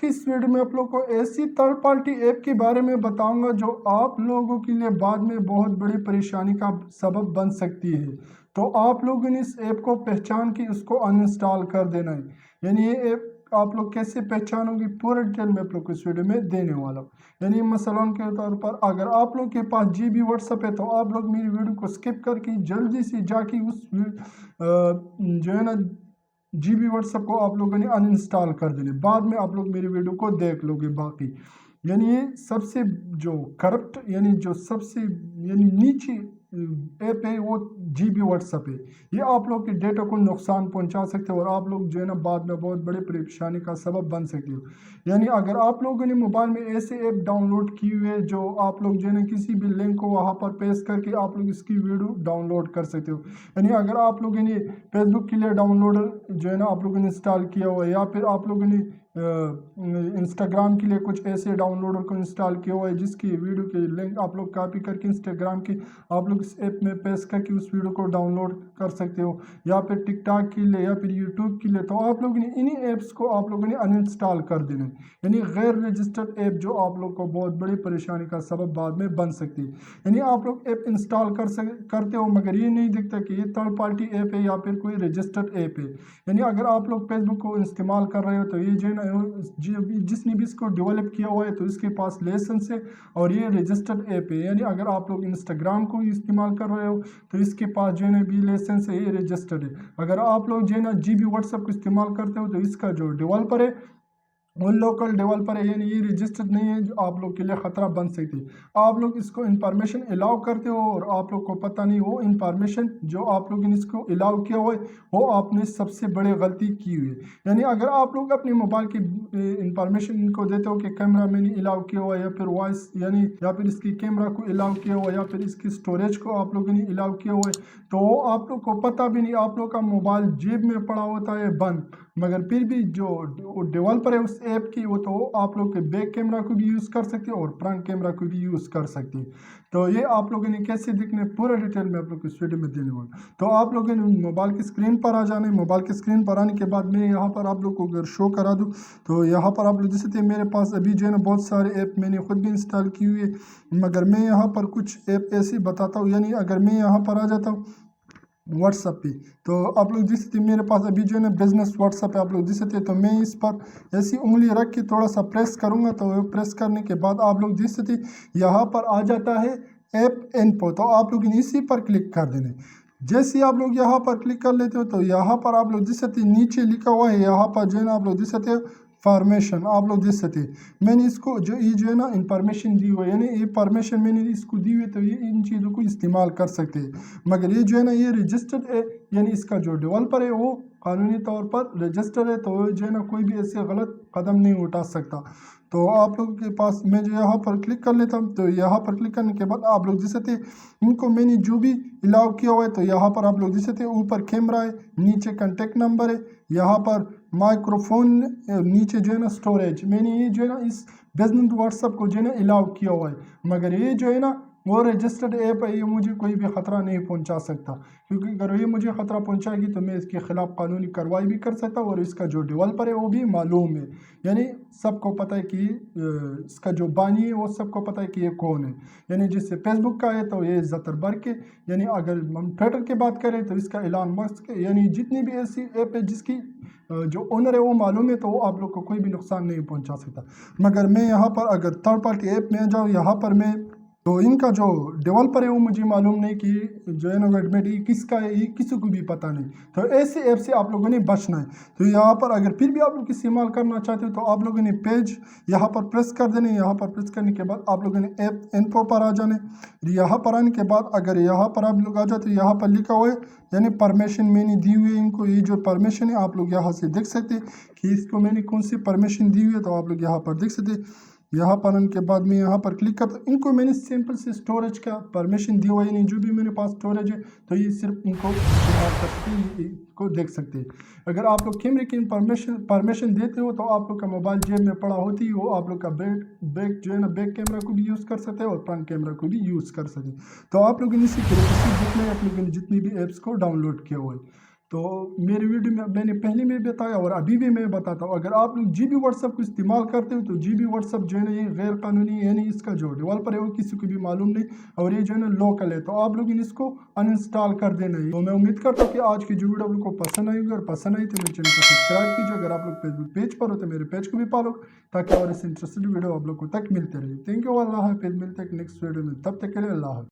इस वीडियो में आप लोग को ऐसी थर्ड पार्टी ऐप के बारे में बताऊंगा जो आप लोगों के लिए बाद में बहुत बड़ी परेशानी का सबब बन सकती है। तो आप लोगों ने इस ऐप को पहचान के उसको अनइंस्टॉल कर देना है। यानी ये ऐप आप लोग कैसे पहचानोगे पूरा डिटेल में आप लोग को इस वीडियो में देने वाला हूँ। यानी मसलन के तौर पर अगर आप लोग के पास जीबी व्हाट्सएप है तो आप लोग मेरी वीडियो को स्किप करके जल्दी से जाके उस जो है ना जीबी व्हाट्सएप को आप लोगों ने अनइंस्टॉल कर देने, बाद में आप लोग मेरी वीडियो को देख लोगे। बाकी यानी ये सबसे जो करप्ट यानी जो सबसे यानी नीचे ऐप है वो जीबी व्हाट्सएप है। ये आप लोग के डेटा को नुकसान पहुंचा सकते हो और आप लोग जो है ना बाद में बहुत बड़ी परेशानी का सबब बन सकते हो। यानी अगर आप लोगों ने मोबाइल में ऐसे ऐप डाउनलोड की हुए है जो आप लोग जो है ना किसी भी लिंक को वहाँ पर पेस्ट करके आप लोग इसकी वीडियो डाउनलोड कर सकते हो। यानी अगर आप लोगों ने फेसबुक के लिए डाउनलोडर जो है ना आप लोगों ने इंस्टॉल किया हुआ है या फिर आप लोगों ने इंस्टाग्राम के लिए कुछ ऐसे डाउनलोडर को इंस्टॉल किया हुआ है जिसकी वीडियो के लिंक आप लोग कॉपी करके इंस्टाग्राम की आप लोग इस ऐप में पेस्ट करके उस वीडियो को डाउनलोड कर सकते हो, या फिर टिकटॉक के लिए या फिर यूट्यूब के लिए, तो आप लोगों ने इन्हीं ऐप्स को आप लोगों ने अनइंस्टॉल कर देना है। यानी गैर रजिस्टर्ड ऐप जो आप लोग को बहुत बड़ी परेशानी का सबब बाद में बन सकती है। यानी आप लोग ऐप इंस्टॉल करते हो मगर ये नहीं दिखता कि ये थर्ड पार्टी ऐप है या फिर कोई रजिस्टर्ड ऐप है। यानी अगर आप लोग फेसबुक को इस्तेमाल कर रहे हो तो ये जो है ना जिसने भी इसको डेवलप किया हुआ है तो इसके पास लाइसेंस है और ये रजिस्टर्ड ऐप है। यानी अगर आप लोग इंस्टाग्राम को इस्तेमाल कर रहे हो तो इसके पास जो है ना भी लाइसेंस है, ये रजिस्टर्ड है। अगर आप लोग जो है ना जीबी व्हाट्सएप को इस्तेमाल करते हो तो इसका जो डेवलपर है वो लोकल डेवलपर है, यानी ये रजिस्टर्ड नहीं है, जो आप लोग के लिए ख़तरा बन सकती है। आप लोग इसको इंफॉर्मेशन अलाउ करते हो और आप लोग को पता नहीं वो इंफॉर्मेशन जो आप लोगों ने इसको अलाउ किया हुआ है वो आपने सबसे बड़ी गलती की हुई है। यानी अगर आप लोग अपने मोबाइल की इंफॉर्मेशन इनको देते हो कि कैमरा मैंने अलाउ किया हुआ है या फिर वॉइस यानी या फिर इसकी कैमरा को अलाउ किया हुआ है या फिर इसकी स्टोरेज को आप लोगों ने अलाउ किया हुआ है, तो आप लोग को पता भी नहीं, आप लोग का मोबाइल जेब में पड़ा होता है बंद, मगर फिर भी जो डेवलपर है उस ऐप की वो तो आप लोग के बैक कैमरा को भी यूज़ कर सकते हो और फ्रंट कैमरा को भी यूज़ कर सकते हैं। तो ये आप लोगों ने कैसे दिखने पूरा डिटेल में आप लोग को इस वीडियो में देने वाला। तो आप लोगों ने मोबाइल की स्क्रीन पर आ जाना है। मोबाइल की स्क्रीन पर आने के बाद मैं यहाँ पर आप लोग को अगर शो करा दूँ तो यहाँ पर आप लोग जैसे थे मेरे पास अभी जो है ना बहुत सारे ऐप मैंने खुद भी इंस्टॉल की हुई है, मगर मैं यहाँ पर कुछ ऐप ऐसे बताता हूँ। यानी अगर मैं यहाँ पर आ जाता हूँ व्हाट्सअप पे तो आप लोग जिस थे मेरे पास अभी जो है ना बिजनेस व्हाट्सअप है, आप लोग जिस थे तो मैं इस पर ऐसी उंगली रख के थोड़ा सा प्रेस करूँगा तो प्रेस करने के बाद आप लोग जिस थे यहाँ पर आ जाता है ऐप इन्फो, तो आप लोग इसी पर क्लिक कर देने। जैसे ही आप लोग यहाँ पर क्लिक कर लेते हो तो यहाँ पर आप लोग जिस थे नीचे लिखा हुआ है यहाँ पर जो है ना आप लोग जिस थे फॉर्मेशन, आप लोग देख सकते हैं मैंने इसको जो ये जो है ना इंफॉर्मेशन दी हुई है, यानी ये परमिशन मैंने इसको दी हुई है तो ये इन चीज़ों को इस्तेमाल कर सकते हैं। मगर ये जो है ना ये रजिस्टर्ड है, यानी इसका जो डेवलपर है वो कानूनी तौर पर रजिस्टर्ड है, तो जो है ना कोई भी ऐसे गलत कदम नहीं उठा सकता। तो आप लोगों के पास मैं जो यहाँ पर क्लिक कर लेता हूँ तो यहाँ पर क्लिक करने के बाद आप लोग जैसे थे इनको मैंने जो भी अलाउ किया हुआ है तो यहाँ पर आप लोग जैसे थे ऊपर कैमरा है, नीचे कॉन्टेक्ट नंबर है, यहाँ पर माइक्रोफोन, नीचे जो है ना स्टोरेज, मैंने ये जो है ना इस बिजनेस व्हाट्सएप को जो है ना अलाउ किया हुआ है। मगर ये जो है ना वो रजिस्टर्ड ऐप है, ये मुझे कोई भी ख़तरा नहीं पहुंचा सकता, क्योंकि अगर ये मुझे ख़तरा पहुंचाएगी तो मैं इसके ख़िलाफ़ कानूनी कार्रवाई भी कर सकता हूँ और इसका जो डेवलपर है वो भी मालूम है। यानी सबको पता है कि इसका जो बानी है वो सबको पता है कि ये कौन है। यानी जिससे फेसबुक का है तो ये ज़करबर्ग के, यानी अगर हम ट्विटर की बात करें तो इसका एलन मस्क है। यानी जितनी भी ऐसी ऐप है जिसकी जो ओनर है वो मालूम है तो वो आप लोग को कोई भी नुकसान नहीं पहुंचा सकता। मगर मैं यहाँ पर अगर थर्ड पार्टी ऐप में जाऊँ यहाँ पर मैं तो इनका जो डेवलपर है वो मुझे मालूम नहीं कि जो है ना वेडमेट ये किसका है, ये किसी को भी पता नहीं। तो ऐसे ऐप से आप लोगों ने बचना है। तो यहाँ पर अगर फिर भी आप लोग इस्तेमाल करना चाहते हो तो आप लोगों ने पेज यहाँ पर प्रेस कर देने। यहाँ पर प्रेस करने के बाद आप लोगों ने ऐप इन्फो पर आ जाने। यहाँ पर आने के बाद अगर यहाँ पर आप लोग आ जाते यहाँ पर लिखा हुआ है यानी परमिशन मैंने दी हुई है इनको, ये जो परमिशन है आप लोग यहाँ से देख सकते हैं कि इसको मैंने कौन सी परमिशन दी हुई है, तो आप लोग यहाँ पर देख सकते हैं। यहाँ पर आने के बाद मैं यहाँ पर क्लिक करता हूँ, इनको मैंने सिंपल से स्टोरेज का परमिशन दिया हुआ है, नहीं जो भी मेरे पास स्टोरेज है तो ये सिर्फ इनको इस्तेमाल करके इनको देख सकते हैं। अगर आप लोग कैमरे की परमिशन देते हो तो आप लोग का मोबाइल जेब में पड़ा होती है, वो आप लोग का बैक जो है ना बैक कैमरा को भी यूज़ कर सकते हैं और फ्रंट कैमरा को भी यूज़ कर सकते हैं। तो आप लोग इसी तरीके से जितने आप लोगों ने जितनी भी ऐप्स को डाउनलोड किया हुआ है तो मेरी वीडियो में मैंने पहले में बताया और अभी भी मैं बताता हूँ, अगर आप लोग जीबी व्हाट्सएप को इस्तेमाल करते हो तो जीबी व्हाट्सएप जो है ना ये गैर कानूनी, यानी इसका जो डेवलपर है वो किसी को भी मालूम नहीं, और ये जो है ना लोकल है, तो आप लोग इसको अनइंस्टॉल कर देना है। तो मैं उम्मीद करता हूँ कि आज की जो वीडियो आप लोग को पसंद आएगी, और पसंद आई तो मेरे चैनल को सब्सक्राइब कीजिए। अगर आप लोग फेसबुक पेज पर हो तो मेरे पेज को भी फॉलो, ताकि और इस इंटरेस्टेड वीडियो आप लोग को तक मिलते रहे। थैंक यू, अल्लाह हाफिज़। मिलते हैं नेक्स्ट वीडियो में, तब तक के लिए अल्लाह हाफिज़।